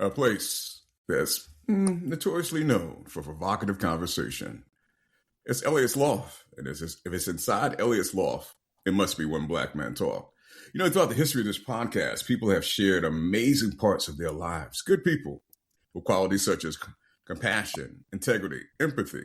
a place that's notoriously known for provocative conversation. It's Elliot's Loft, and if it's inside Elliot's Loft, it must be When Black Men Talk. You know, throughout the history of this podcast, people have shared amazing parts of their lives. Good people with qualities such as compassion, integrity, empathy.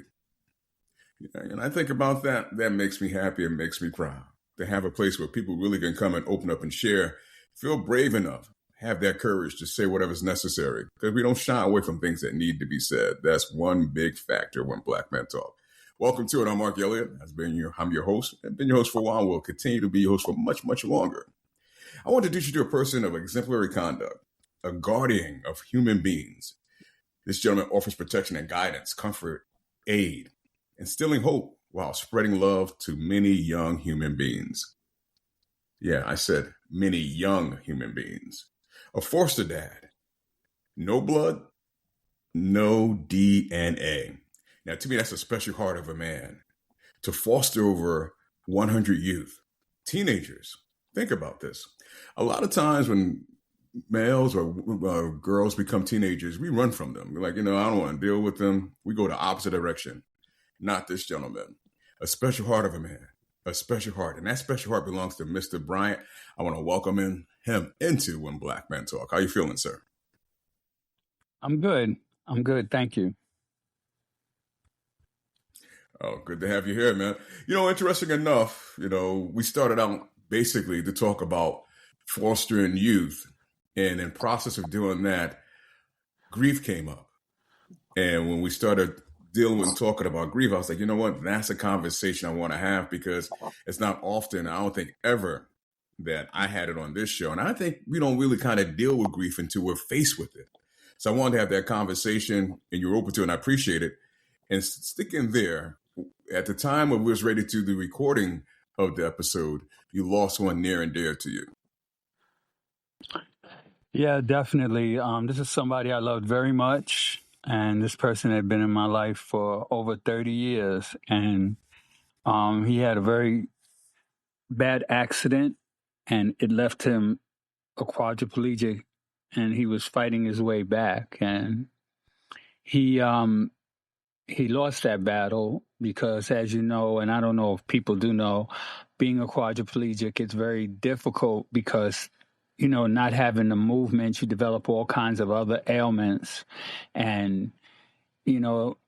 And I think about that makes me happy and makes me proud to have a place where people really can come and open up and share, feel brave enough, have that courage to say whatever's necessary, because we don't shy away from things that need to be said. That's one big factor when Black Men Talk. Welcome to it. I'm Mark Elliott. I'm your host. I've been your host for a while. Will continue to be your host for much, much longer. I want to introduce you to a person of exemplary conduct, a guardian of human beings. This gentleman offers protection and guidance, comfort, aid, instilling hope while spreading love to many young human beings. Yeah, I said many young human beings. A foster dad. No blood, no DNA. Now, to me, that's a special heart of a man. To foster over 100 youth, teenagers. Think about this. A lot of times when males or girls become teenagers, we run from them. We're like, I don't want to deal with them. We go the opposite direction. Not this gentleman. A special heart of a man. A special heart. And that special heart belongs to Mr. Bryant. I want to welcome him into When Black Men Talk. How you feeling, sir? I'm good. Thank you. Oh, good to have you here, man. Interesting enough, we started out basically to talk about fostering youth. And in process of doing that, grief came up. And when we started dealing with talking about grief, I was like, you know what? That's a conversation I want to have, because it's not often, I don't think ever, that I had it on this show. And I think we don't really kind of deal with grief until we're faced with it. So I wanted to have that conversation, and you're open to it, and I appreciate it. And sticking there, at the time when we was ready to do the recording of the episode, you lost one near and dear to you. Yeah, definitely. This is somebody I loved very much. And this person had been in my life for over 30 years. And he had a very bad accident, and it left him a quadriplegic, and he was fighting his way back. And he lost that battle because, as you know, and I don't know if people do know, being a quadriplegic, it's very difficult because, not having the movement, you develop all kinds of other ailments. And,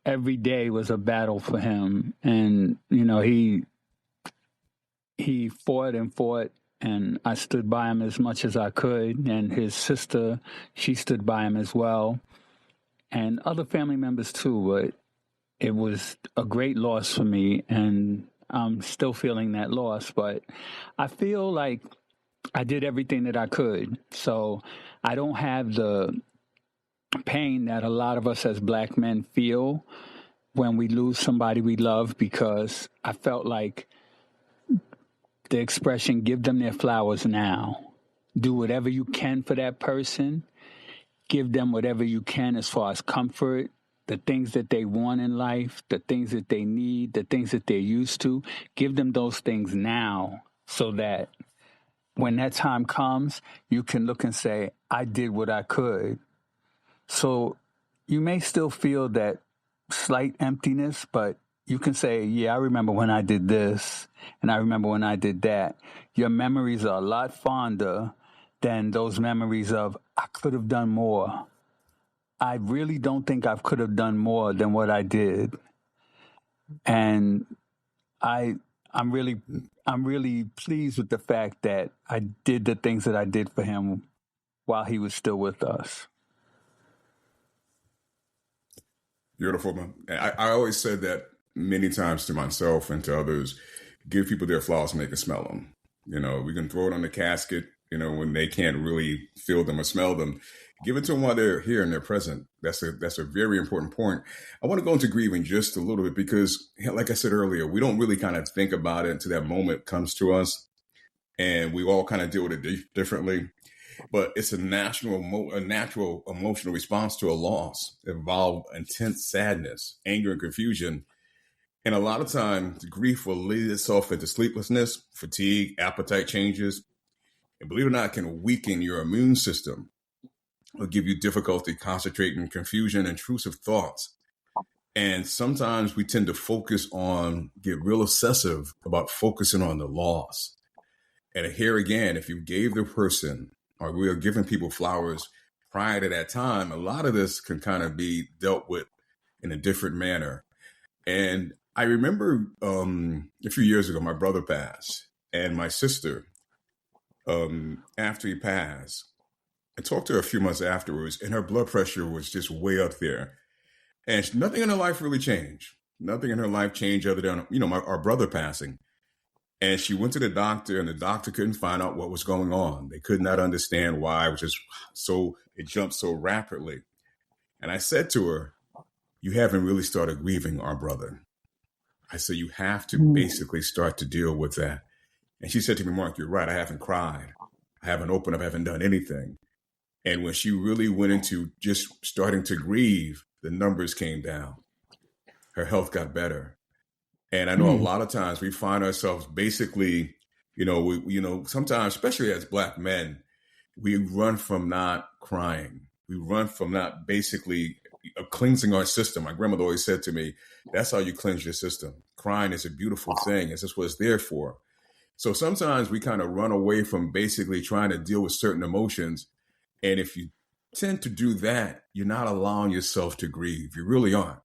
every day was a battle for him. And, he fought and fought, and I stood by him as much as I could. And his sister, she stood by him as well. And other family members too, but it was a great loss for me, and I'm still feeling that loss. But I feel like I did everything that I could. So I don't have the pain that a lot of us as Black men feel when we lose somebody we love, because I felt like the expression, give them their flowers now. Do whatever you can for that person. Give them whatever you can as far as comfort, the things that they want in life, the things that they need, the things that they're used to. Give them those things now, so that when that time comes, you can look and say, I did what I could. So you may still feel that slight emptiness, but you can say, yeah, I remember when I did this, and I remember when I did that. Your memories are a lot fonder than those memories of, I could have done more. I really don't think I could have done more than what I did. And I'm really pleased with the fact that I did the things that I did for him while he was still with us. Beautiful, man. I always said that many times to myself and to others, give people their flowers and they can smell them. We can throw it on the casket, when they can't really feel them or smell them. Give it to them while they're here and they're present. That's a very important point. I want to go into grieving just a little bit because, like I said earlier, we don't really kind of think about it until that moment comes to us, and we all kind of deal with it differently. But it's a natural emotional response to a loss. It involves intense sadness, anger, and confusion. And a lot of times, grief will lead itself into sleeplessness, fatigue, appetite changes, and believe it or not, it can weaken your immune system. It'll give you difficulty concentrating, confusion, intrusive thoughts. And sometimes we tend to get real obsessive about focusing on the loss. And here again, if you gave the person, or we are giving people flowers prior to that time, a lot of this can kind of be dealt with in a different manner. And I remember a few years ago, my brother passed, and my sister, after he passed, I talked to her a few months afterwards, and her blood pressure was just way up there. And nothing in her life really changed. Nothing in her life changed other than, our brother passing. And she went to the doctor, and the doctor couldn't find out what was going on. They could not understand why, it jumped so rapidly. And I said to her, you haven't really started grieving our brother. I said, you have to basically start to deal with that. And she said to me, Mark, you're right. I haven't cried. I haven't opened up. I haven't done anything. And when she really went into just starting to grieve, the numbers came down. Her health got better. And I know a lot of times we find ourselves basically, sometimes, especially as Black men, we run from not crying. We run from not basically cleansing our system. My grandmother always said to me, that's how you cleanse your system. Crying is a beautiful thing. It's just what it's there for. So sometimes we kind of run away from basically trying to deal with certain emotions. And if you tend to do that, you're not allowing yourself to grieve. You really aren't.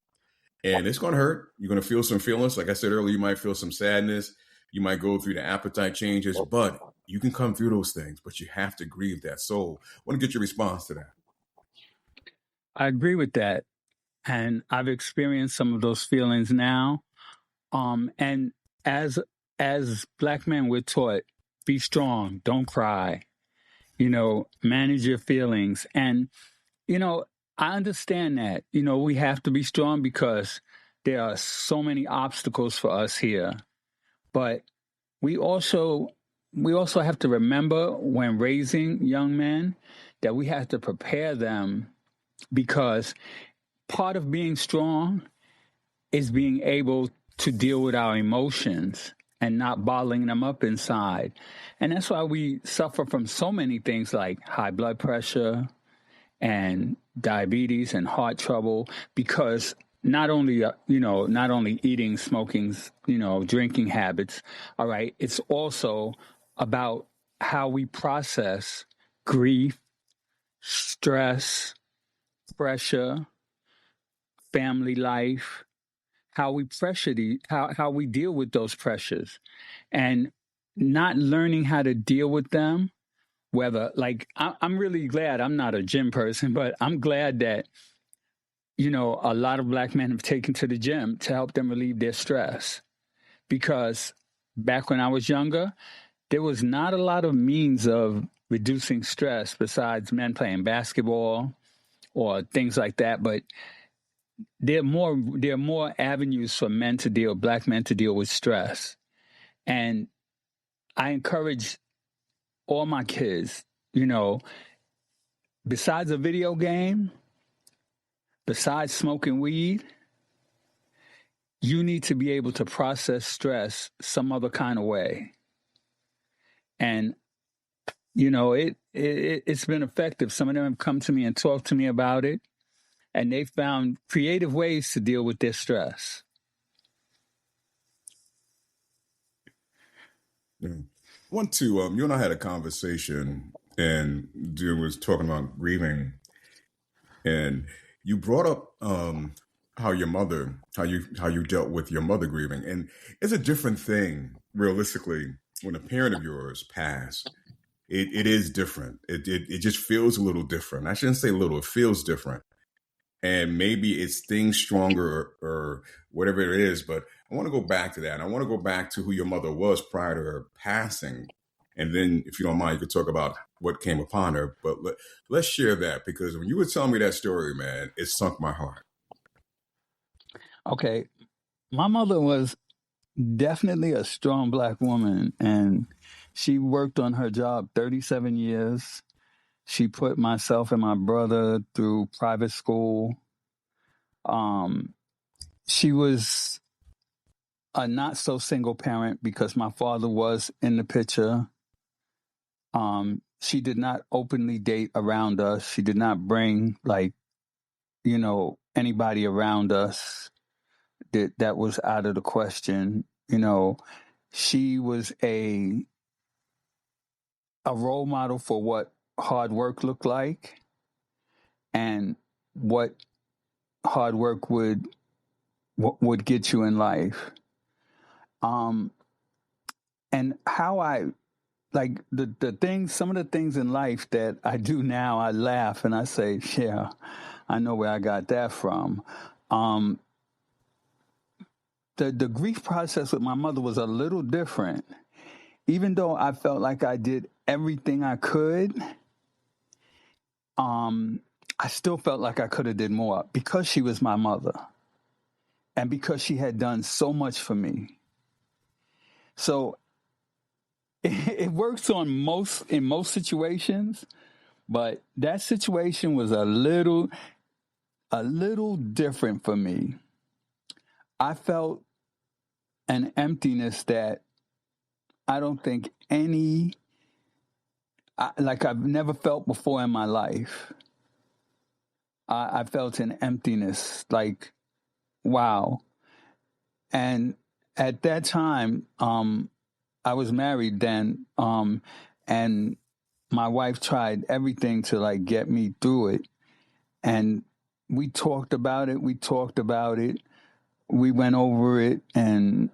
And it's going to hurt. You're going to feel some feelings. Like I said earlier, you might feel some sadness. You might go through the appetite changes, but you can come through those things, but you have to grieve that soul. I want to get your response to that. I agree with that. And I've experienced some of those feelings now. And as Black men, we're taught, be strong, don't cry, manage your feelings. And, I understand that, we have to be strong because there are so many obstacles for us here. But we also have to remember when raising young men that we have to prepare them, because part of being strong is being able to deal with our emotions and not bottling them up inside. And that's why we suffer from so many things like high blood pressure and diabetes and heart trouble, because not only eating, smoking, drinking habits, all right, it's also about how we process grief, stress, pressure, family life, how we how we deal with those pressures, and not learning how to deal with them. Whether, like, I'm really glad I'm not a gym person, but I'm glad that, a lot of Black men have taken to the gym to help them relieve their stress. Because back when I was younger, there was not a lot of means of reducing stress besides men playing basketball or things like that. But there are more avenues for Black men to deal with stress. And I encourage all my kids, besides a video game, besides smoking weed, you need to be able to process stress some other kind of way. And, it's been effective. Some of them have come to me and talked to me about it, and they found creative ways to deal with their stress. You and I had a conversation, and Jim was talking about grieving, and you brought up how you dealt with your mother grieving, and it's a different thing realistically when a parent of yours passed. It is different. It just feels a little different. I shouldn't say little. It feels different, and maybe it's things stronger or whatever it is, but I want to go back to that. And I want to go back to who your mother was prior to her passing. And then, if you don't mind, you could talk about what came upon her. But let's share that, because when you were telling me that story, man, it sunk my heart. Okay. My mother was definitely a strong Black woman, and she worked on her job 37 years. She put myself and my brother through private school. She was a not so single parent because my father was in the picture. She did not openly date around us. She did not bring anybody around us that was out of the question. She was a role model for what hard work looked like and what hard work would get you in life. And how I like the things, some of the things in life that I do now, I laugh and I say, yeah, I know where I got that from. The grief process with my mother was a little different. Even though I felt like I did everything I could, I still felt like I could have did more because she was my mother and because she had done so much for me. So it works in most situations, but that situation was a little different for me. I felt an emptiness that I don't think I've never felt before in my life. I felt an emptiness, like, wow. And at that time, I was married then, and my wife tried everything to get me through it. And we talked about it. We went over it, and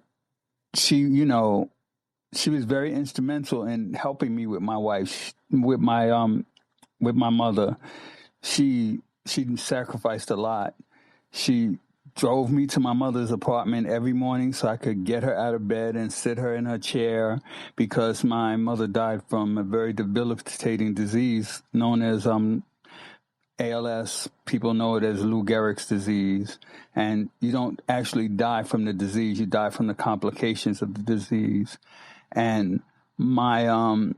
she was very instrumental in helping me with my wife, with my mother. She sacrificed a lot. She drove me to my mother's apartment every morning so I could get her out of bed and sit her in her chair because my mother died from a very debilitating disease known as ALS. People know it as Lou Gehrig's disease. And you don't actually die from the disease. You die from the complications of the disease. And my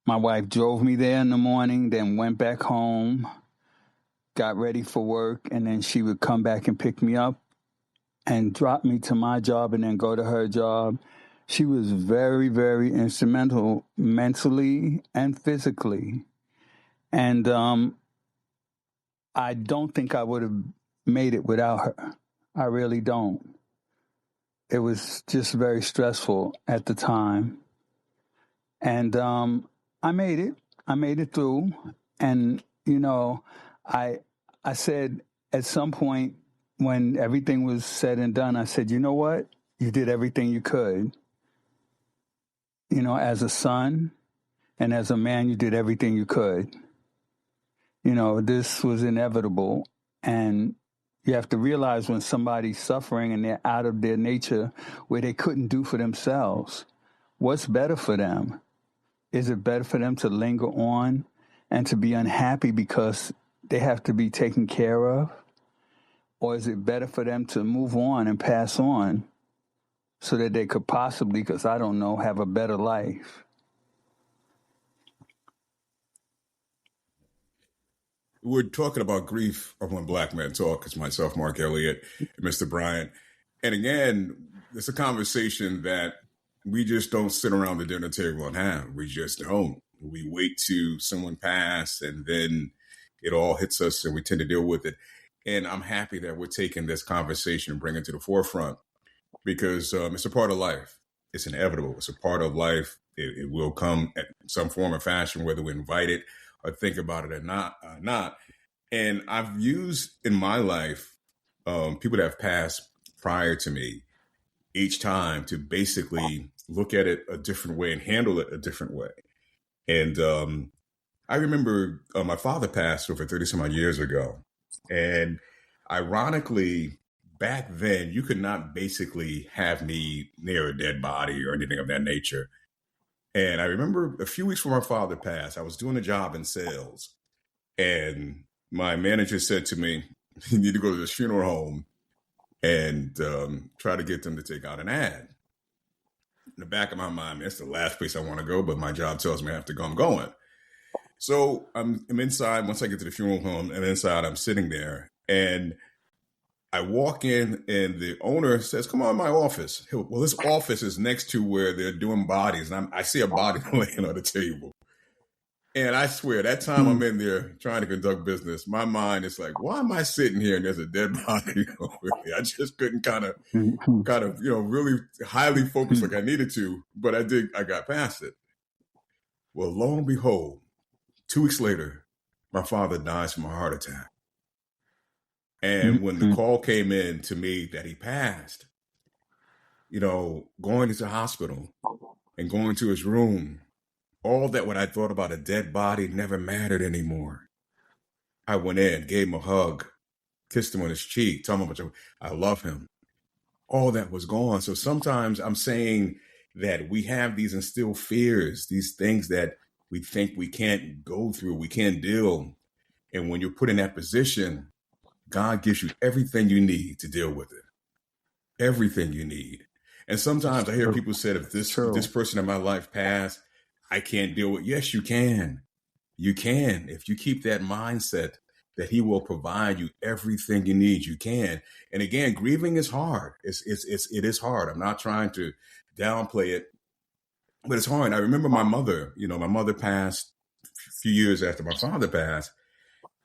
wife drove me there in the morning, then went back home, got ready for work, and then she would come back and pick me up and drop me to my job and then go to her job. She was very, very instrumental mentally and physically. And I don't think I would have made it without her. I really don't. It was just very stressful at the time. And I made it. I made it through. And, I said at some point when everything was said and done, I said, you know what? You did everything you could. As a son and as a man, you did everything you could. This was inevitable. And you have to realize when somebody's suffering and they're out of their nature where they couldn't do for themselves, what's better for them? Is it better for them to linger on and to be unhappy because they have to be taken care of? Or is it better for them to move on and pass on so that they could possibly, because I don't know, have a better life? We're talking about grief of When Black Men Talk. It's myself, Mark Elliott, and Mr. Bryant. And again, it's a conversation that we just don't sit around the dinner table and have. We just don't. We wait till someone pass, and then it all hits us, and we tend to deal with it. And I'm happy that we're taking this conversation and bringing it to the forefront because it's a part of life. It's inevitable. It's a part of life. It will come at some form or fashion, whether we invite it or think about it or not. And I've used in my life people that have passed prior to me each time to basically look at it a different way and handle it a different way. And I remember my father passed over 30 some odd years ago. And ironically, back then, you could not basically have me near a dead body or anything of that nature. And I remember a few weeks before my father passed, I was doing a job in sales. And my manager said to me, you need to go to this funeral home and try to get them to take out an ad. In the back of my mind, that's the last place I want to go, but my job tells me I have to go. I'm going. So I'm inside. Once I get to the funeral home, and inside, I'm sitting there, and I walk in, and the owner says, "Come on, my office." Well, this office is next to where they're doing bodies, and I see a body laying on the table. And I swear, that time I'm in there trying to conduct business, my mind is like, why am I sitting here and there's a dead body over here? I just couldn't kind of, really highly focus like I needed to, but I got past it. Well, lo and behold, 2 weeks later, my father dies from a heart attack. And when the call came in to me that he passed, going into the hospital and going to his room, all that what I thought about a dead body never mattered anymore. I went in, gave him a hug, kissed him on his cheek, told him how much I love him. All that was gone. So sometimes I'm saying that we have these instilled fears, these things that we think we can't go through, we can't deal. And when you're put in that position, God gives you everything you need to deal with it. Everything you need. And sometimes I hear people say, if this person in my life passed, I can't deal with it. Yes, you can. You can. If you keep that mindset that he will provide you everything you need, you can. And again, grieving is hard. It is hard. I'm not trying to downplay it, but it's hard. I remember my mother, my mother passed a few years after my father passed,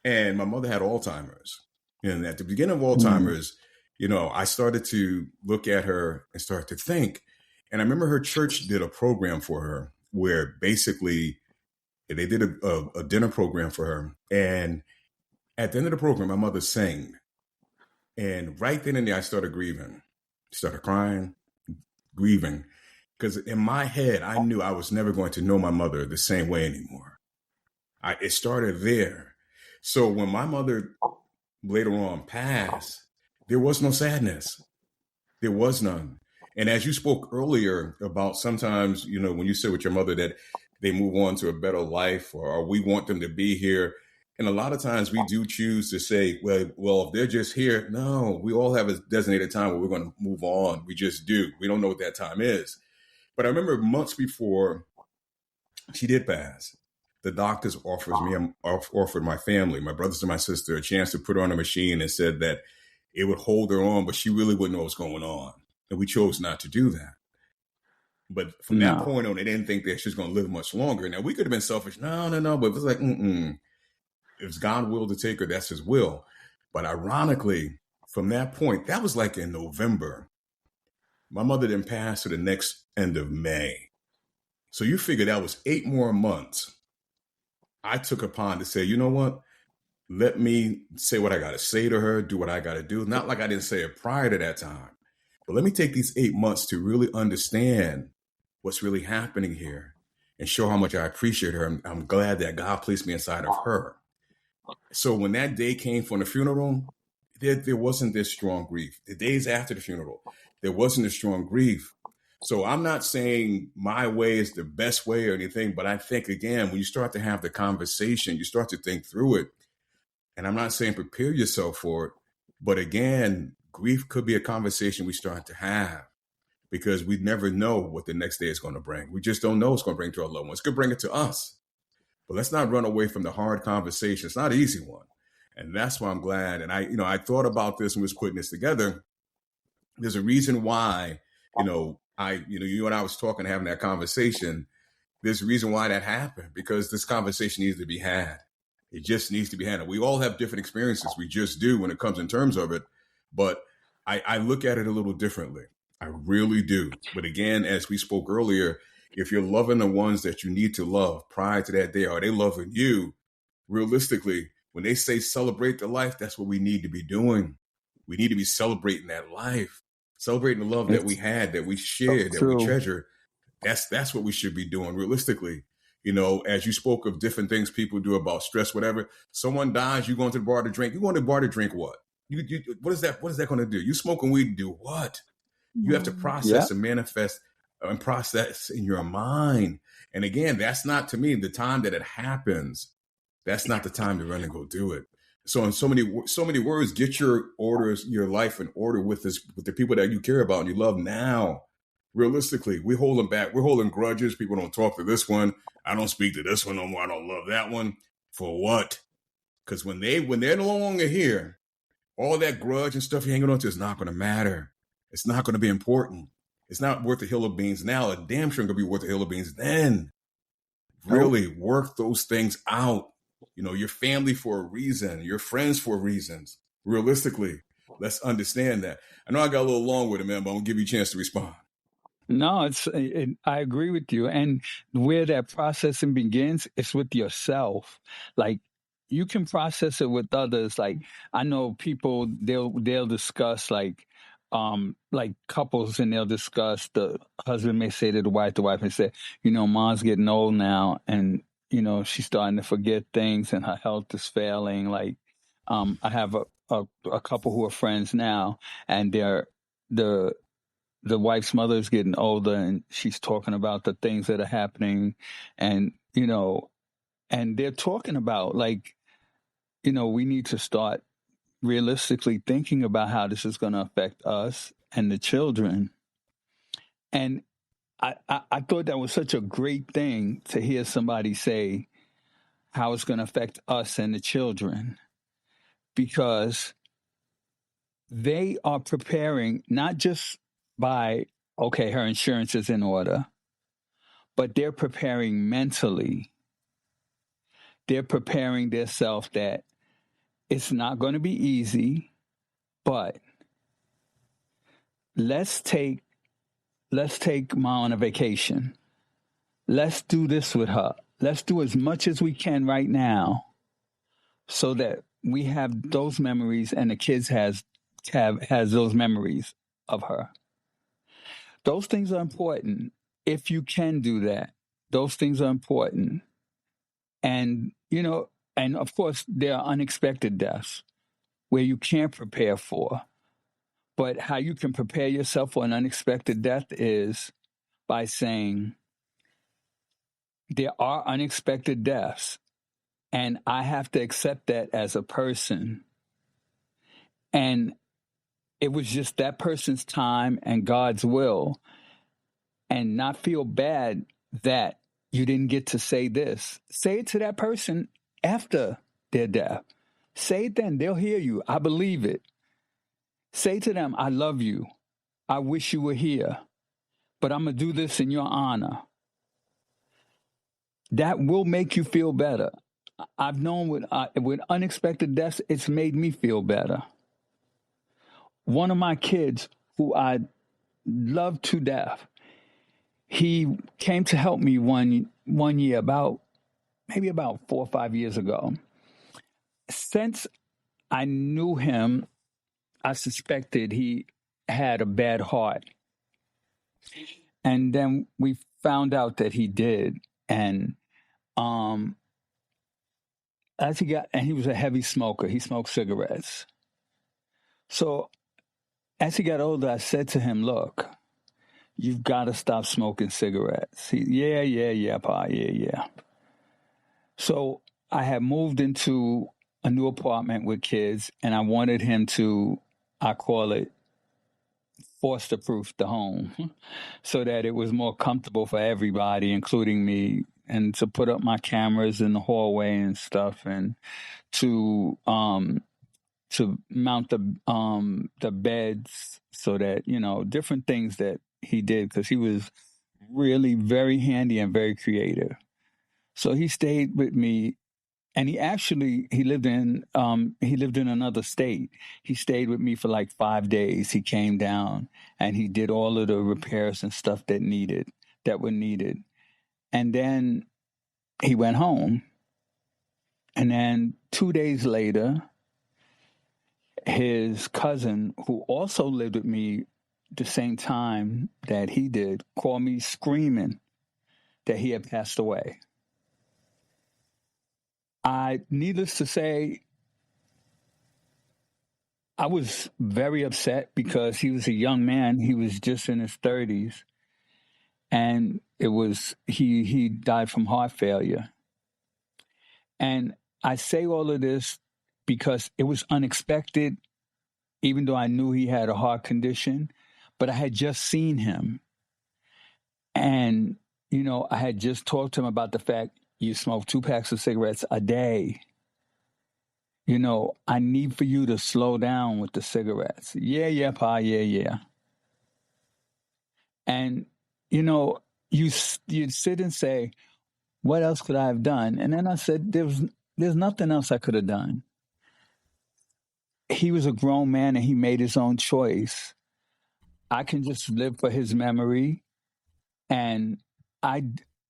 and my mother had Alzheimer's. And at the beginning of Alzheimer's, I started to look at her and start to think. And I remember her church did a program for her where basically they did a dinner program for her. And at the end of the program, my mother sang. And right then and there, I started grieving, started crying, grieving. Because in my head, I knew I was never going to know my mother the same way anymore. It started there. So when my mother later on passed, there was no sadness. There was none. And as you spoke earlier about sometimes, when you say with your mother that they move on to a better life or we want them to be here. And a lot of times we do choose to say, well, if they're just here, no, we all have a designated time where we're going to move on. We just do. We don't know what that time is. But I remember months before she did pass, the doctors offered my family, my brothers and my sister, a chance to put her on a machine and said that it would hold her on, but she really wouldn't know what's going on. And we chose not to do that. But from that point on, they didn't think that she was going to live much longer. Now, we could have been selfish. No. But it was like, if it's God's will to take her, that's his will. But ironically, from that point, that was like in November. My mother didn't pass to the next end of May. So you figure that was 8 more months. I took upon to say, you know what? Let me say what I got to say to her, do what I got to do. Not like I didn't say it prior to that time, but let me take these 8 months to really understand what's really happening here and show how much I appreciate her. I'm glad that God placed me inside of her. So when that day came for the funeral, there wasn't this strong grief. The days after the funeral, there wasn't a strong grief. So I'm not saying my way is the best way or anything, but I think, again, when you start to have the conversation, you start to think through it. And I'm not saying prepare yourself for it, but again, grief could be a conversation we start to have because we never know what the next day is going to bring. We just don't know what's going to bring to our loved ones. It could bring it to us. But let's not run away from the hard conversation. It's not an easy one. And that's why I'm glad. And I thought about this and was putting this together. There's a reason why, you and I was talking, having that conversation. There's a reason why that happened, because this conversation needs to be had. It just needs to be handled. We all have different experiences. We just do when it comes in terms of it. But I look at it a little differently. I really do. But again, as we spoke earlier, if you're loving the ones that you need to love prior to that day, are they loving you? Realistically, when they say celebrate the life, that's what we need to be doing. We need to be celebrating that life, celebrating the love that we had, that we shared, that we treasure. That's what we should be doing realistically. As you spoke of different things people do about stress, whatever, someone dies, you going to the bar to drink. You going to the bar to drink what? What is that? What is that going to do? You smoking weed do what? You have to process and manifest and process in your mind. And again, that's not, to me, the time that it happens. That's not the time to run and go do it. So in so many words, get your life in order with the people that you care about and you love now. Realistically, we hold them back. We're holding grudges. People don't talk to this one. I don't speak to this one no more. I don't love that one. For what? Because when they're no longer here, all that grudge and stuff you're hanging on to is not going to matter. It's not going to be important. It's not worth a hill of beans now. A damn sure going to be worth a hill of beans then. really work those things out. You know, your family for a reason, your friends for reasons. Realistically, let's understand that. I know I got a little long with it, man, but I'm gonna give you a chance to respond. No, I agree with you. And where that processing begins is with yourself. Like, you can process it with others. Like, I know people, they'll discuss like couples, and they'll discuss, the husband may say to the wife may say, mom's getting old now, and she's starting to forget things, and her health is failing. Like, I have a couple who are friends now, and the wife's mother is getting older, and she's talking about the things that are happening, and and they're talking about, like, we need to start realistically thinking about how this is going to affect us and the children. And I thought that was such a great thing to hear somebody say how it's going to affect us and the children, because they are preparing, not just by, okay, her insurance is in order, but they're preparing mentally. They're preparing themselves that it's not going to be easy, but let's take Ma on a vacation. Let's do this with her. Let's do as much as we can right now, so that we have those memories, and the kids has those memories of her. Those things are important. If you can do that, those things are important. And, and of course, there are unexpected deaths where you can't prepare for. But how you can prepare yourself for an unexpected death is by saying, there are unexpected deaths, and I have to accept that as a person. And it was just that person's time and God's will, and not feel bad that you didn't get to say this. Say it to that person after their death. Say it then. They'll hear you. I believe it. Say to them, I love you. I wish you were here, but I'm going to do this in your honor. That will make you feel better. I've known with unexpected deaths, it's made me feel better. One of my kids, who I love to death, he came to help me one year, maybe about 4 or 5 years ago. Since I knew him, I suspected he had a bad heart. And then we found out that he did. And he was a heavy smoker. He smoked cigarettes. So as he got older, I said to him, look, you've got to stop smoking cigarettes. Yeah, Pa, yeah. So I had moved into a new apartment with kids, and I wanted him to, I call it, foster-proof the home, so that it was more comfortable for everybody, including me, and to put up my cameras in the hallway and stuff, and to mount the beds, so that, different things that he did, because he was really very handy and very creative. So he stayed with me, and he lived in another state. He stayed with me for like 5 days. He came down and he did all of the repairs and stuff that were needed. And then he went home. And then 2 days later, his cousin, who also lived with me the same time that he did, called me screaming that he had passed away. Needless to say, I was very upset, because he was a young man. He was just in his 30s, and he died from heart failure. And I say all of this because it was unexpected, even though I knew he had a heart condition, but I had just seen him. And, I had just talked to him about the fact, you smoke 2 packs of cigarettes a day. I need for you to slow down with the cigarettes. Yeah, Pa, yeah. And, you'd sit and say, what else could I have done? And then I said, there's nothing else I could have done. He was a grown man and he made his own choice. I can just live for his memory. And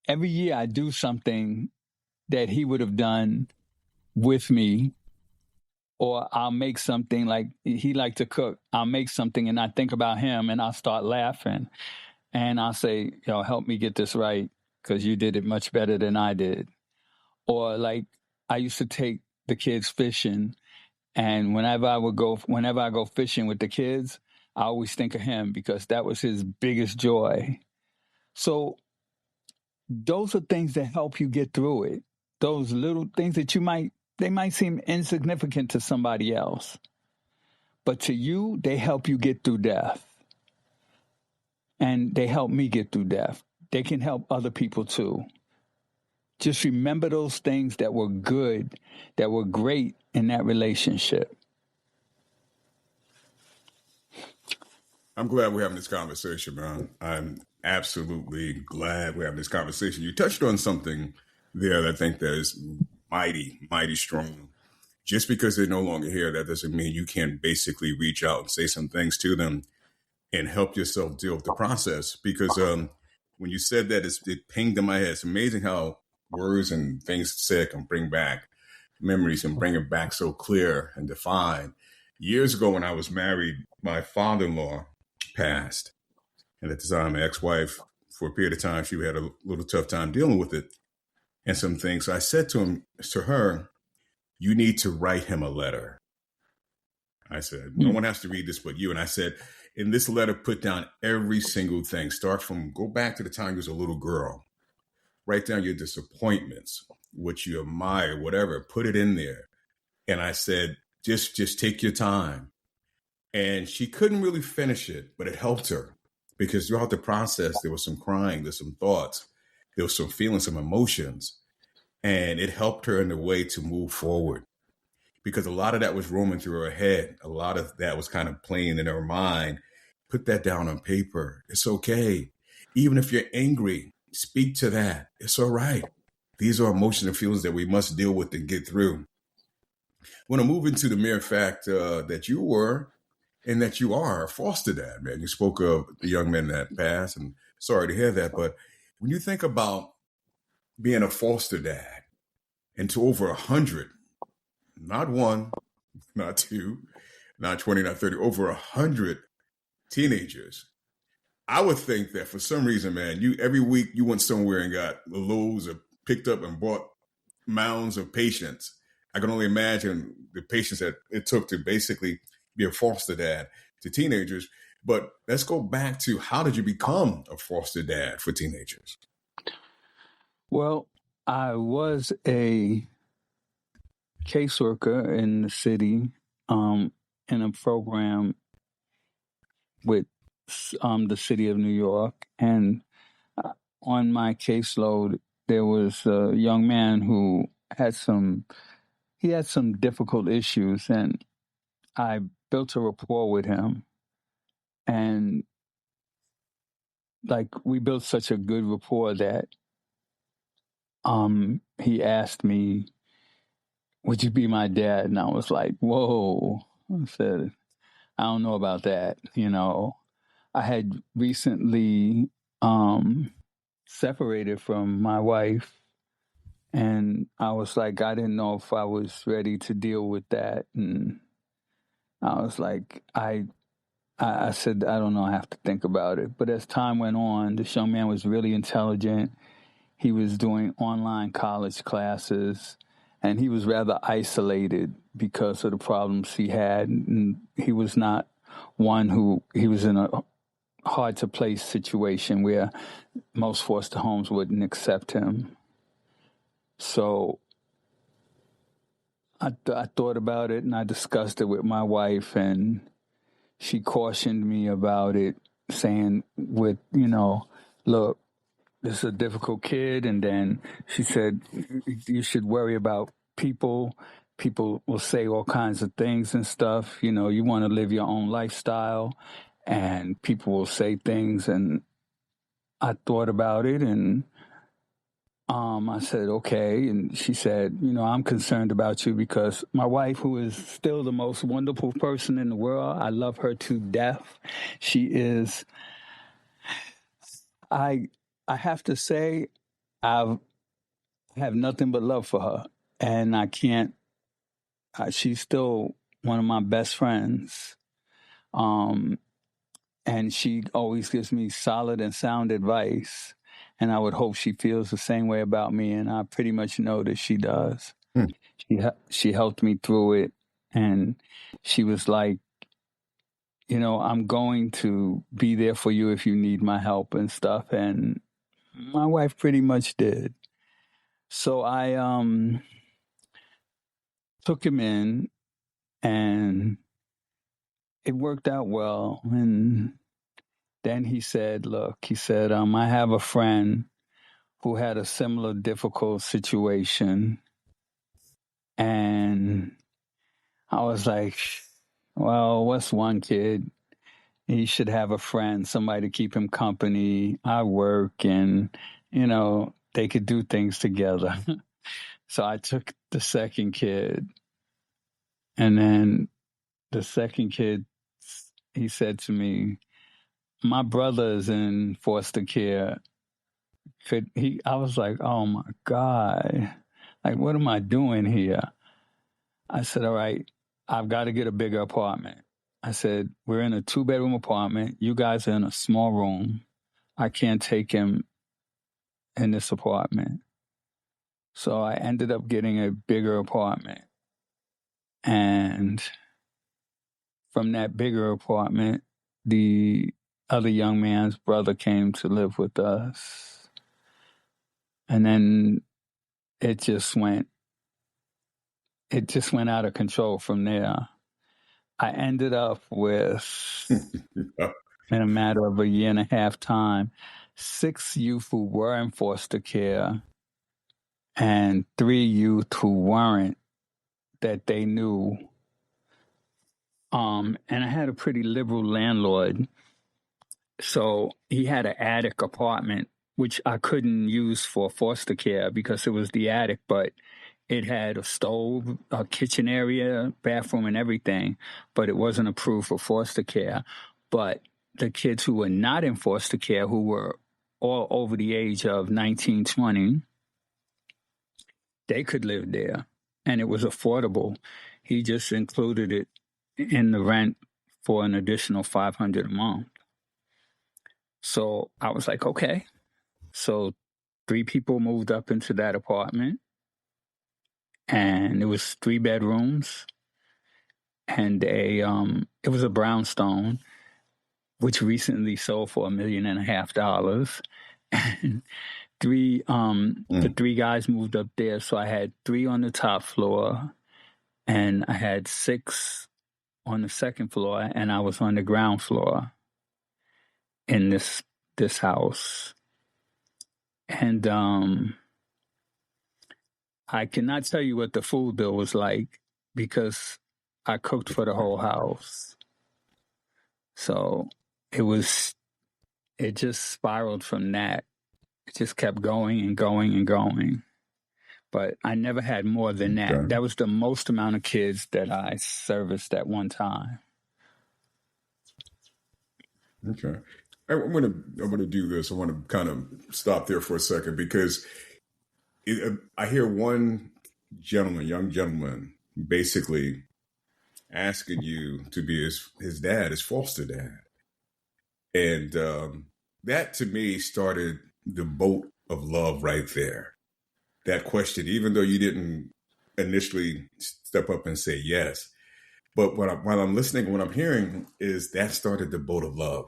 every year I do something that he would have done with me, or I'll make something. Like he liked to cook. I'll make something and I think about him and I'll start laughing and I'll say, help me get this right because you did it much better than I did. Or like I used to take the kids fishing, and whenever I go fishing with the kids, I always think of him because that was his biggest joy. So those are things that help you get through it. Those little things that they might seem insignificant to somebody else, but to you, they help you get through death. And they help me get through death. They can help other people too. Just remember those things that were good, that were great in that relationship. I'm glad we're having this conversation, man. I'm absolutely glad we're having this conversation. You touched on something there that I think that is mighty, mighty strong. Just because they're no longer here, that doesn't mean you can't basically reach out and say some things to them and help yourself deal with the process. Because when you said that, it pinged in my head. It's amazing how words and things said can bring back memories and bring it back so clear and defined. Years ago when I was married, my father-in-law passed. And at the time, my ex-wife, for a period of time, she had a little tough time dealing with it and some things. So I said to her, you need to write him a letter. I said, no one has to read this but you. And I said, in this letter, put down every single thing. Go back to the time you was a little girl. Write down your disappointments, what you admire, whatever, put it in there. And I said, just take your time. And she couldn't really finish it, but it helped her because throughout the process, there was some crying, there's some thoughts, there was some feelings, some emotions, and it helped her in a way to move forward because a lot of that was roaming through her head. A lot of that was kind of playing in her mind. Put that down on paper. It's okay. Even if you're angry, speak to that. It's all right. These are emotions and feelings that we must deal with and get through. I want to move into the mere fact that you were and that you are a foster dad, man. You spoke of the young men that passed, and sorry to hear that. But when you think about being a foster dad and to over 100, not one, not two, not 20, not 30, over 100 teenagers, I would think that for some reason, man, every week you went somewhere and got loads of picked up and bought mounds of patients. I can only imagine the patience that it took to basically be a foster dad to teenagers. But let's go back to, how did you become a foster dad for teenagers? Well, I was a caseworker in the city in a program with the city of New York. And on my caseload, there was a young man who had some difficult issues, and I built a rapport with him. And like we built such a good rapport that he asked me, would you be my dad? And I was like, whoa. I said, I don't know about that. I had recently separated from my wife, and I was like, I didn't know if I was ready to deal with that. And I was like, I said, I don't know, I have to think about it. But as time went on, this young man was really intelligent. He was doing online college classes, and he was rather isolated because of the problems he had. And he was not one he was in a hard-to-place situation where most foster homes wouldn't accept him. So I thought about it, and I discussed it with my wife, and she cautioned me about it, saying, look, this is a difficult kid. And then she said, you should worry about people. People will say all kinds of things and stuff. You want to live your own lifestyle, and people will say things. And I thought about it, and I said, okay. And she said, I'm concerned about you because my wife, who is still the most wonderful person in the world, I love her to death. She is, I, I have to say, I have nothing but love for her. And I can't, she's still one of my best friends. And she always gives me solid and sound advice. And I would hope she feels the same way about me. And I pretty much know that she does. Hmm. She helped me through it. And she was like, I'm going to be there for you if you need my help and stuff. And my wife pretty much did. So I took him in and it worked out well. And then he said, I have a friend who had a similar difficult situation. And I was like, well, what's one kid? He should have a friend, somebody to keep him company. I work and, they could do things together. So I took the second kid. And then the second kid, he said to me, my brother is in foster care. I was like, oh my God, like, what am I doing here? I said, all right, I've got to get a bigger apartment. I said, we're in a 2-bedroom apartment. You guys are in a small room. I can't take him in this apartment. So I ended up getting a bigger apartment. And from that bigger apartment, the other young man's brother came to live with us. And then it just went out of control from there. I ended up with, in a matter of a year and a half time, 6 youth who were in foster care and 3 youth who weren't, that they knew. And I had a pretty liberal landlord. So he had an attic apartment, which I couldn't use for foster care because it was the attic, but it had a stove, a kitchen area, bathroom, and everything, but it wasn't approved for foster care. But the kids who were not in foster care, who were all over the age of 19, 20, they could live there, and it was affordable. He just included it in the rent for an additional $500 a month. So I was like, okay. So 3 people moved up into that apartment. And it was 3 bedrooms, and it was a brownstone, which recently sold for $1.5 million. And the 3 guys moved up there, so I had 3 on the top floor, and I had 6 on the second floor, and I was on the ground floor in this house. And I cannot tell you what the food bill was like because I cooked for the whole house. So it just spiraled from that. It just kept going and going and going. But I never had more than that. Okay. That was the most amount of kids that I serviced at one time. Okay. I'm gonna do this. I want to kind of stop there for a second because I hear one young gentleman, basically asking you to be his dad, his foster dad, and that to me started the boat of love right there. That question, even though you didn't initially step up and say yes, but while I'm listening, what I'm hearing is that started the boat of love.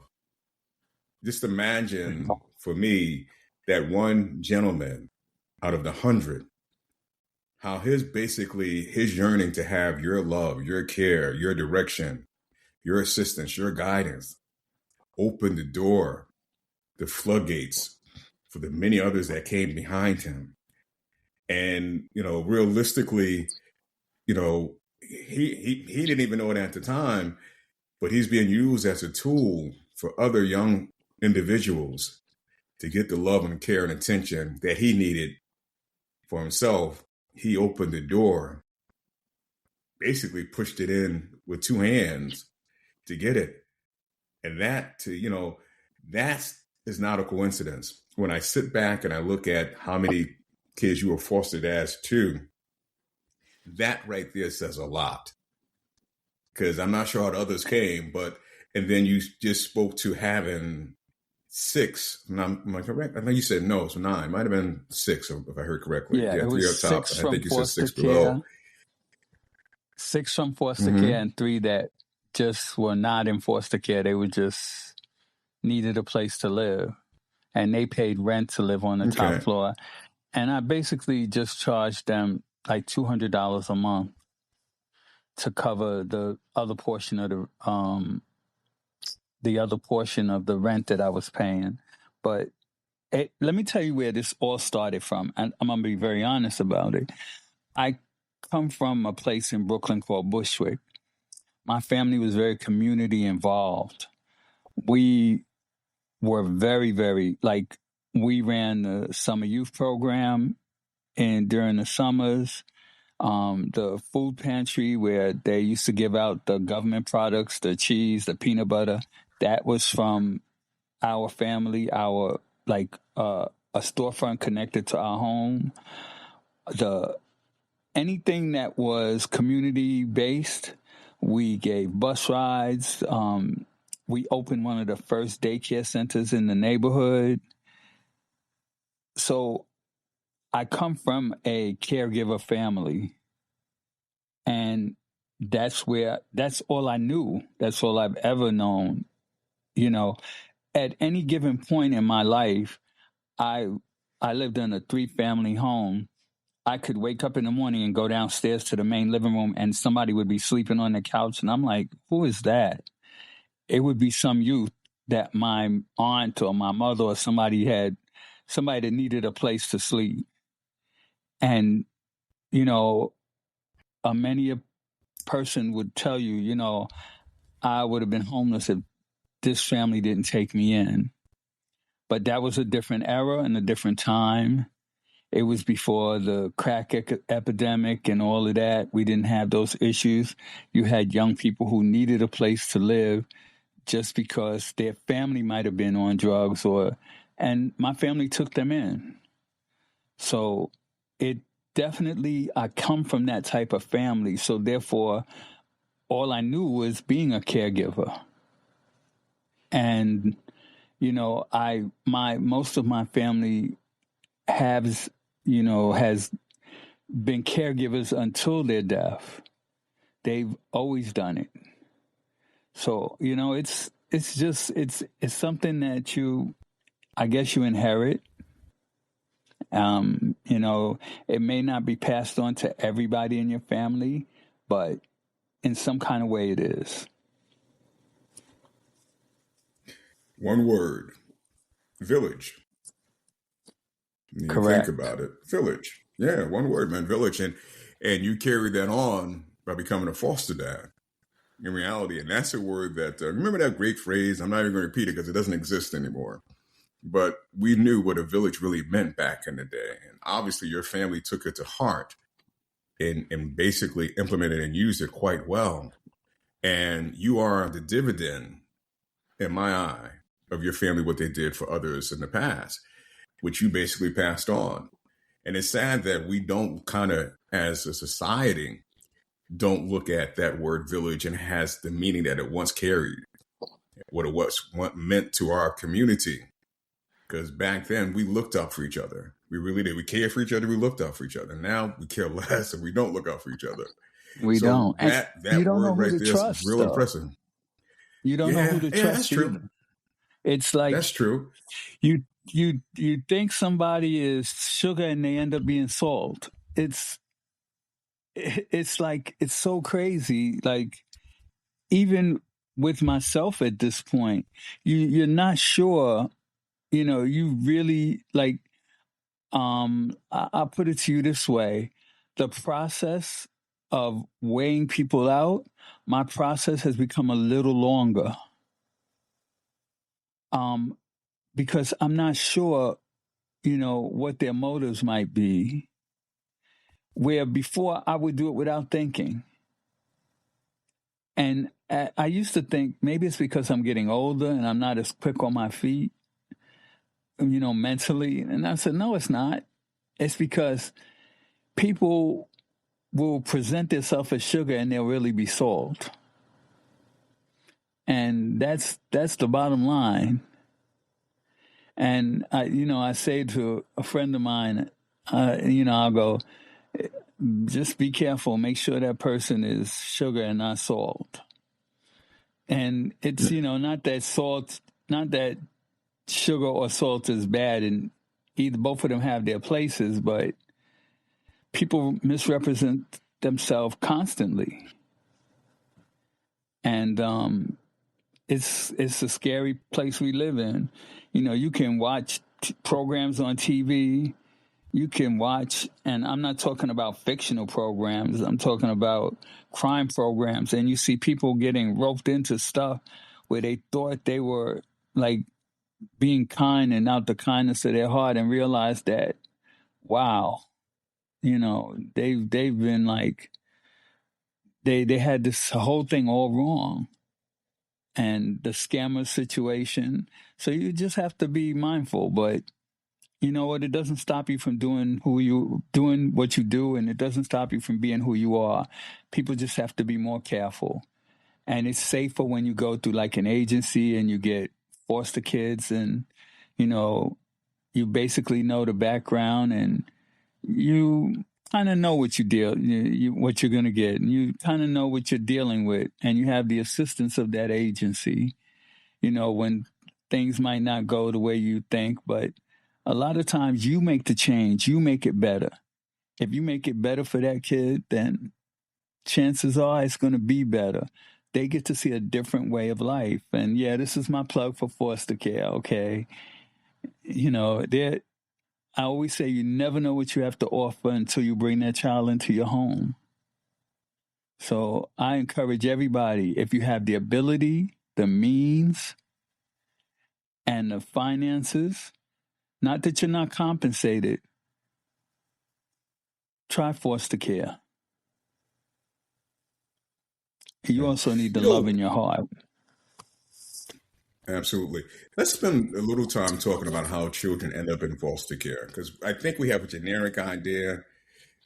Just imagine for me that one gentleman out of the 100, how his yearning to have your love, your care, your direction, your assistance, your guidance opened the door, the floodgates for the many others that came behind him. And, realistically, he didn't even know it at the time, but he's being used as a tool for other young individuals to get the love and care and attention that he needed for himself, he opened the door, basically pushed it in with two hands to get it. And that, that is not a coincidence. When I sit back and I look at how many kids you were foster dads to, that right there says a lot. Because I'm not sure how the others came, and then you just spoke to having 6. Am I correct? I think you said no, so 9. Might have been 6, if I heard correctly. Yeah, it 3 was up top. 6 I from think you said foster 6 below. care, 6 from foster Mhm. care, and 3 that just were not in foster care. They were just needed a place to live, and they paid rent to live on the top Okay. floor. And I basically just charged them like $200 a month to cover the other portion of the rent that I was paying. But let me tell you where this all started from, and I'm gonna be very honest about it. I come from a place in Brooklyn called Bushwick. My family was very community involved. We were very, very, like, we ran the summer youth program and during the summers, the food pantry where they used to give out the government products, the cheese, the peanut butter, that was from our family, a storefront connected to our home. Anything that was community based, we gave bus rides. We opened one of the first daycare centers in the neighborhood. So I come from a caregiver family, and that's all I knew. That's all I've ever known. At any given point in my life, I lived in a 3-family home. I could wake up in the morning and go downstairs to the main living room and somebody would be sleeping on the couch. And I'm like, who is that? It would be some youth that my aunt or my mother or somebody that needed a place to sleep. And, many a person would tell you, I would have been homeless if this family didn't take me in. But that was a different era and a different time. It was before the crack epidemic and all of that. We didn't have those issues. You had young people who needed a place to live just because their family might have been on drugs and my family took them in. So it definitely, I come from that type of family. So therefore, all I knew was being a caregiver. And, most of my family has been caregivers until their death. They've always done it. So, it's something that I guess you inherit. It may not be passed on to everybody in your family, but in some kind of way it is. One word: village. You Correct. think about it, village. Yeah, one word, man, village. And you carry that on by becoming a foster dad in reality. And that's a word that, remember that great phrase? I'm not even going to repeat it because it doesn't exist anymore. But we knew what a village really meant back in the day. And obviously your family took it to heart and basically implemented and used it quite well. And you are the dividend, in my eye, of your family, what they did for others in the past, which you basically passed on. And it's sad that we don't kind of, as a society, don't look at that word village and has the meaning that it once carried, what it was meant to our community. Because back then we looked out for each other. We really did. We cared for each other. We looked out for each other. Now we care less and we don't look out for each other. We don't. That you don't know word who right to there trust, is real though. impressive. You don't know who to trust. That's true. Either. It's like that's true. You think somebody is sugar and they end up being salt. It's like, it's so crazy. Like, even with myself at this point, you're not sure. You really like. I'll put it to you this way: the process of weighing people out, my process has become a little longer. Because I'm not sure, what their motives might be. where before I would do it without thinking. And I used to think maybe it's because I'm getting older and I'm not as quick on my feet, mentally. And I said, no, it's not. It's because people will present themselves as sugar and they'll really be salt. And that's the bottom line. And I say to a friend of mine, I'll go, just be careful. Make sure that person is sugar and not salt. And it's, not that sugar or salt is bad, and both of them have their places, but people misrepresent themselves constantly. And it's a scary place we live in. You can watch programs on TV. You can watch, and I'm not talking about fictional programs. I'm talking about crime programs. And you see people getting roped into stuff where they thought they were like being kind and out the kindness of their heart, and realize that, wow, they've been like, they had this whole thing all wrong. And the scammer situation. So you just have to be mindful, but you know what? It doesn't stop you from doing what you do, and it doesn't stop you from being who you are. People just have to be more careful. And it's safer when you go through like an agency and you get foster kids, and you basically know the background, and you kind of know what what you're going to get, and you kind of know what you're dealing with, and you have the assistance of that agency, when things might not go the way you think, but a lot of times you make the change, you make it better. If you make it better for that kid, then chances are it's going to be better. They get to see a different way of life. And yeah, this is my plug for foster care, okay? I always say you never know what you have to offer until you bring that child into your home. So I encourage everybody, if you have the ability, the means, and the finances, not that you're not compensated, try foster care. You also need the love in your heart. Absolutely. Let's spend a little time talking about how children end up in foster care, because I think we have a generic idea,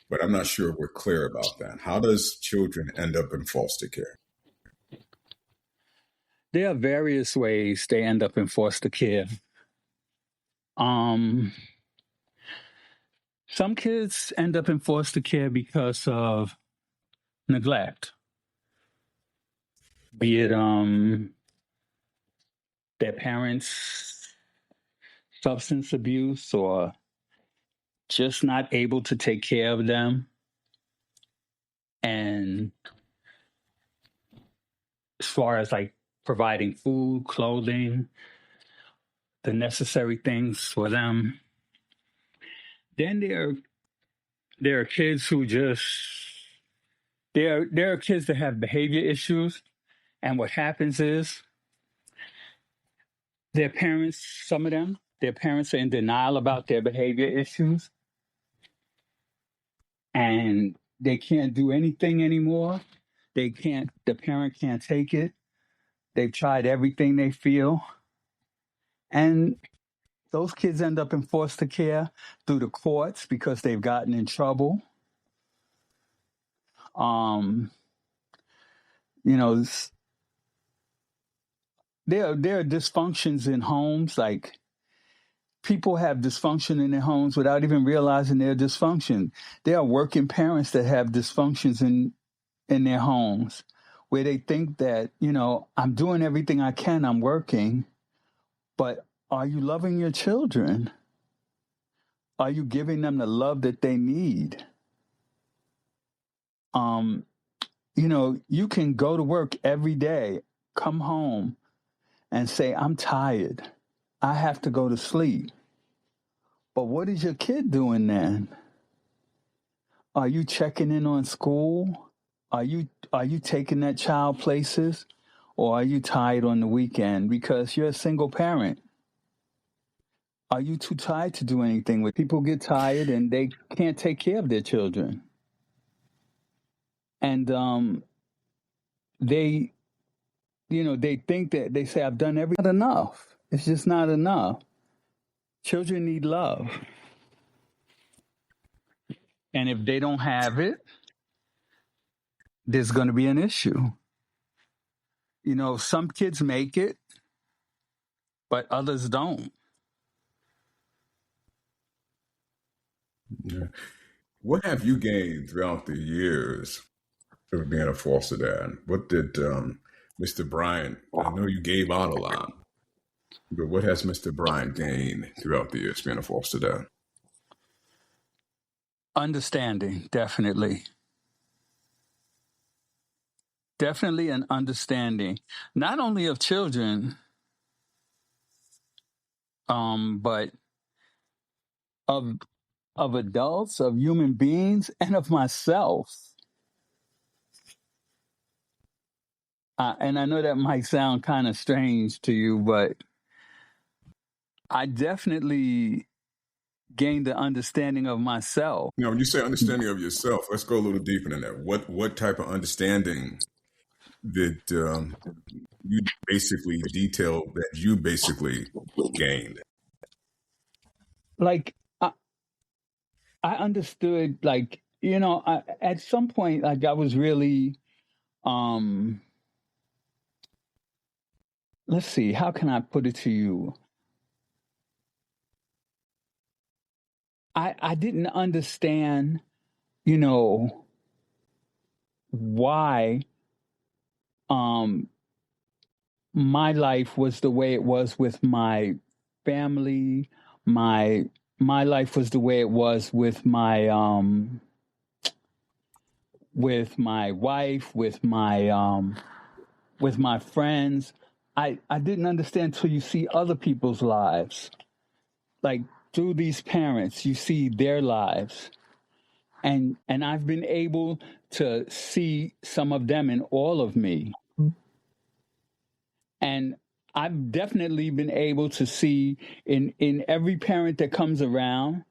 but I'm not sure we're clear about that. How does children end up in foster care? There are various ways they end up in foster care. Some kids end up in foster care because of neglect, be it their parents' substance abuse, or just not able to take care of them. And as far as like providing food, clothing, the necessary things for them. Then there are kids who just there are kids that have behavior issues, and what happens is some of them, their parents are in denial about their behavior issues, and they can't do anything anymore. The parent can't take it. They've tried everything they feel. And those kids end up in foster care through the courts because they've gotten in trouble. There are dysfunctions in homes. Like, people have dysfunction in their homes without even realizing their dysfunction. There are working parents that have dysfunctions in their homes, where they think that, I'm doing everything I can, I'm working, but are you loving your children? Are you giving them the love that they need? You can go to work every day, come home, and say, I'm tired. I have to go to sleep. But what is your kid doing then? Are you checking in on school? Are you taking that child places? Or are you tired on the weekend because you're a single parent? Are you too tired to do anything? When people get tired and they can't take care of their children. And they, they think that they say, I've done everything. Not enough. It's just not enough. Children need love. And if they don't have it, there's going to be an issue. Some kids make it, but others don't. Yeah. What have you gained throughout the years of being a foster dad? What did Mr. Bryant, I know you gave out a lot, but what has Mr. Bryant gained throughout the years being a foster dad? Understanding, definitely. Definitely an understanding, not only of children, but of adults, of human beings, and of myself. And I know that might sound kind of strange to you, but I definitely gained the understanding of myself. When you say understanding of yourself, let's go a little deeper in that. What type of understanding did you basically detail that you basically gained? Like, I understood, at some point, like I was really, let's see, how can I put it to you? I didn't understand, why my life was the way it was with my family. My life was the way it was with my wife, with my friends. I didn't understand till you see other people's lives. Like through these parents, you see their lives. And I've been able to see some of them in all of me. And I've definitely been able to see in every parent that comes around,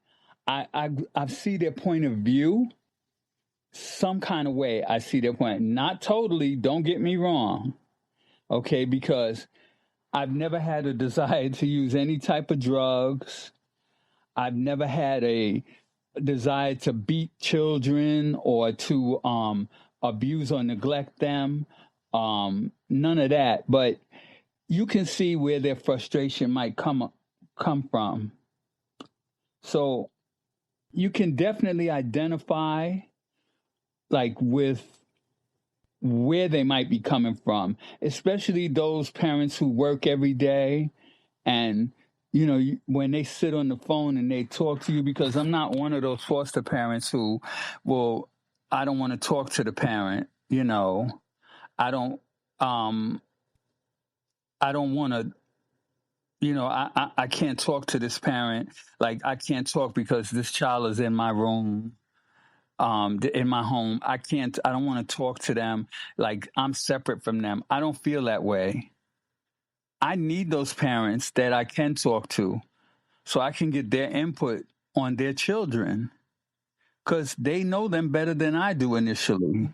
I see their point of view. Some kind of way I see their point. Not totally, don't get me wrong. Okay, because I've never had a desire to use any type of drugs. I've never had a desire to beat children or to abuse or neglect them. None of that. But you can see where their frustration might come from. So you can definitely identify like with where they might be coming from, especially those parents who work every day and when they sit on the phone and they talk to you, because I'm not one of those foster parents who, well, I don't want to talk to the parent, I don't want to, I can't talk to this parent. Like I can't talk because this child is in my room, in my home. I don't want to talk to them. Like I'm separate from them. I don't feel that way. I need those parents that I can talk to so I can get their input on their children because they know them better than I do initially.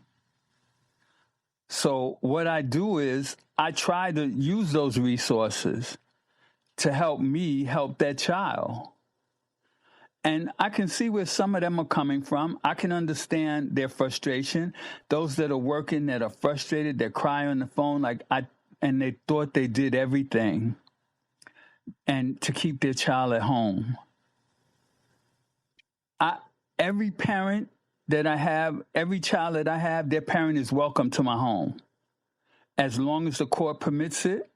So what I do is I try to use those resources to help me help that child. And I can see where some of them are coming from. I can understand their frustration. Those that are working that are frustrated, that cry on the phone and they thought they did everything and to keep their child at home. Every parent that I have, every child that I have, their parent is welcome to my home. As long as the court permits it,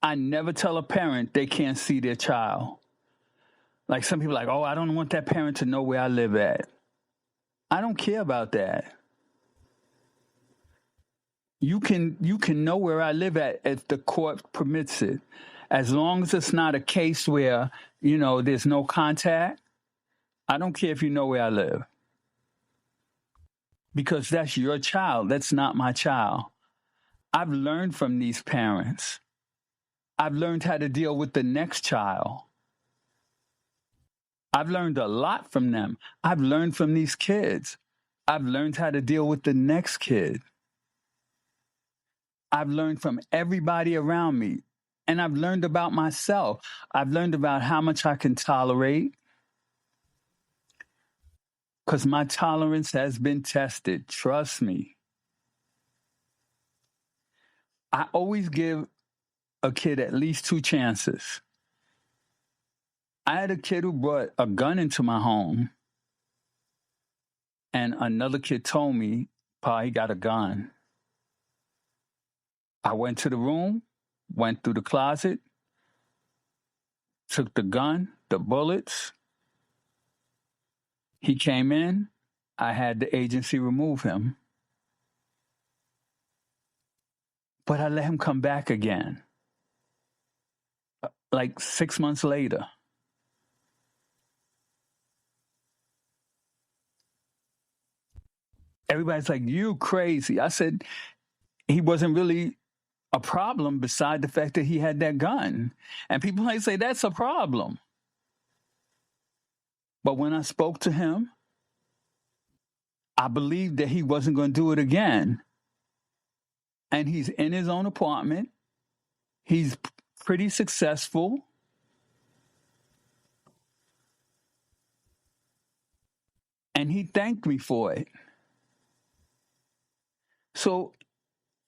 I never tell a parent they can't see their child. Like some people are like, oh, I don't want that parent to know where I live at. I don't care about that. You can know where I live at if the court permits it. As long as it's not a case where, there's no contact, I don't care if you know where I live. Because that's your child. That's not my child. I've learned from these parents. I've learned how to deal with the next child. I've learned a lot from them. I've learned from these kids. I've learned how to deal with the next kid. I've learned from everybody around me. And I've learned about myself. I've learned about how much I can tolerate, because my tolerance has been tested. Trust me. I always give a kid at least 2 chances. I had a kid who brought a gun into my home, and another kid told me, Pa, he got a gun. I went to the room, went through the closet, took the gun, the bullets. He came in. I had the agency remove him. But I let him come back again, like 6 months later. Everybody's like, you crazy. I said, he wasn't really a problem beside the fact that he had that gun. And people might say, that's a problem. But when I spoke to him, I believed that he wasn't going to do it again. And he's in his own apartment. He's pretty successful. And he thanked me for it. So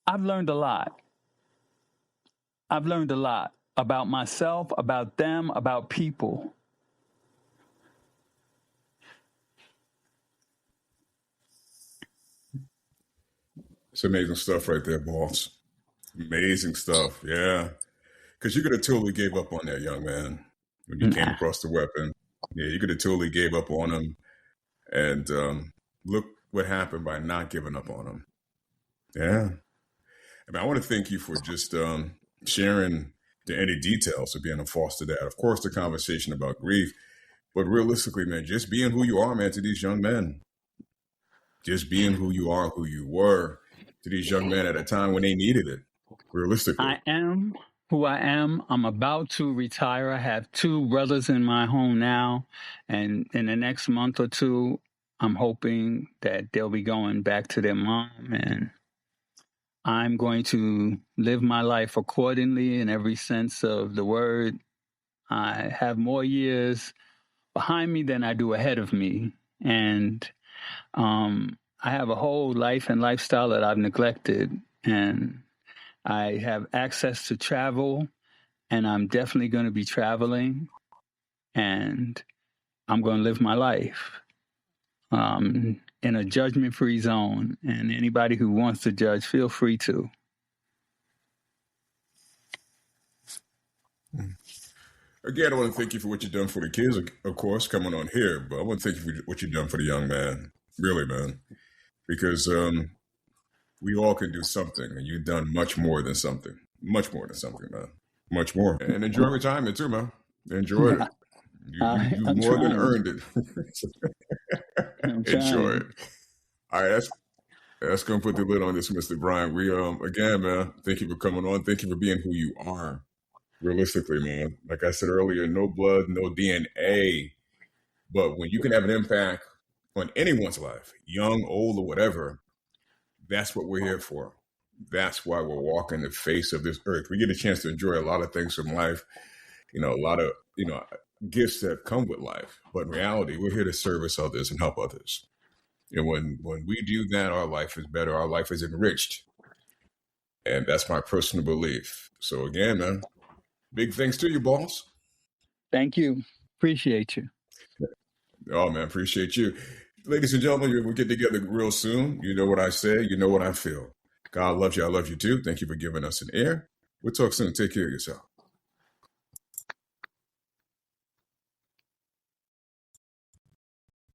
I've learned a lot. I've learned a lot about myself, about them, about people. It's amazing stuff right there, boss. Amazing stuff. Yeah. Because you could have totally gave up on that young man when you came across the weapon. Yeah, you could have totally gave up on him. And look what happened by not giving up on him. Yeah. I mean, I want to thank you for just sharing any details of being a foster dad. Of course, the conversation about grief, but realistically, man, just being who you are, man, to these young men. Just being who you are, who you were to these young men at a time when they needed it, realistically. I am who I am. I'm about to retire. I have 2 brothers in my home now. And in the next month or 2, I'm hoping that they'll be going back to their mom. And I'm going to live my life accordingly in every sense of the word. I have more years behind me than I do ahead of me. And I have a whole life and lifestyle that I've neglected, and I have access to travel, and I'm definitely going to be traveling, and I'm going to live my life in a judgment-free zone. And anybody who wants to judge, feel free to. Again, I want to thank you for what you've done for the kids, of course, coming on here, but I want to thank you for what you've done for the young man. Really, man. Because we all can do something, and you've done much more than something. Much more than something, man. Much more. And enjoy retirement, too, man. Enjoy it. You more than earned it. Enjoy it. All right, that's going to put the lid on this, Mr. Brian. We, again, man, thank you for coming on. Thank you for being who you are. Realistically, man. Like I said earlier, no blood, no DNA. But when you can have an impact on anyone's life, young, old, or whatever, that's what we're here for. That's why we're walking the face of this earth. We get a chance to enjoy a lot of things from life, a lot of, gifts that come with life. But in reality, we're here to service others and help others. And when we do that, our life is better. Our life is enriched. And that's my personal belief. So again, man, big thanks to you, boss. Thank you. Appreciate you. Oh, man, appreciate you. Ladies and gentlemen, we'll get together real soon. You know what I say. You know what I feel. God loves you. I love you too. Thank you for giving us an ear. We'll talk soon. Take care of yourself.